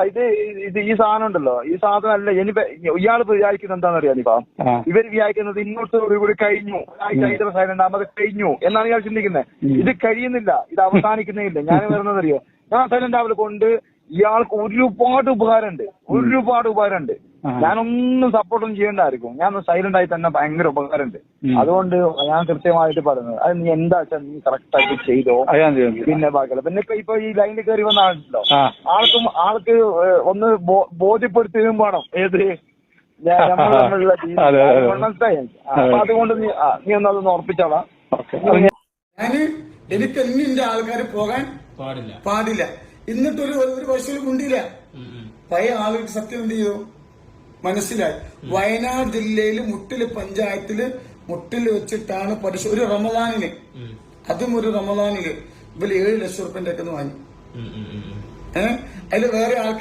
ഇത് ഇത് ഈ സാധനം ഉണ്ടല്ലോ, ഈ സാധനം അല്ല ഇനി ഇയാൾ വിചാരിക്കുന്നത് എന്താണെന്നറിയാം ഇപ്പൊ ഇവർ വിചാരിക്കുന്നത് ഇന്നോട്ടോടുകൂടി കഴിഞ്ഞു, ഒരാഴ്ച സൈലന്റ് ആകുമ്പോൾ കഴിഞ്ഞു എന്നാണ് ഇയാൾ ചിന്തിക്കുന്നത്. ഇത് കഴിയുന്നില്ല, ഇത് അവസാനിക്കുന്നില്ല. ഞാൻ വരുന്നതറിയോ, ഞാൻ സൈലന്റ് ആവൽ കൊണ്ട് ഇയാൾക്ക് ഒരുപാട് ഉപകാരമുണ്ട്. ഞാനൊന്നും സപ്പോർട്ടൊന്നും ചെയ്യേണ്ടായിരിക്കും, ഞാൻ സൈലന്റ് ആയി തന്നെ ഭയങ്കര ഉപകാരമുണ്ട്. അതുകൊണ്ട് ഞാൻ കൃത്യമായിട്ട് പറയുന്നത് അത് നീ എന്താ വെച്ചാൽ നീ കറക്റ്റ് ആയിട്ട് ചെയ്തോ, പിന്നെ ബാക്കിയല്ല. പിന്നെ ഇപ്പൊ ഈ ലൈനിൽ കയറി വന്ന ആളുണ്ടല്ലോ, ആൾക്ക് ഒന്ന് ബോധ്യപ്പെടുത്തുകയും വേണം ഏത് നമ്മൾ തമ്മിലുള്ള മനസ്സിലായി. അപ്പൊ അതുകൊണ്ട് നീ ഒന്നതൊന്ന് ഉറപ്പിച്ചോളാം. ഞാന് എനിക്ക് എന്റെ ആൾക്കാർ പോകാൻ പാടില്ല. എന്നിട്ടൊരു വർഷം കൊണ്ടില്ല. പഴയ ആളുകൾക്ക് സത്യം എന്ത് ചെയ്തു മനസ്സിലായി. വയനാട് ജില്ലയില് മുട്ടില് പഞ്ചായത്തില് മുട്ടില് വെച്ചിട്ടാണ് ഒരു റമദാനിന്, അതും ഒരു റമദാനില് ഇവര് 7 ലക്ഷം റുപ്യന്റെ ഒക്കെ വാങ്ങി. അതില് വേറെ ആൾക്കാർ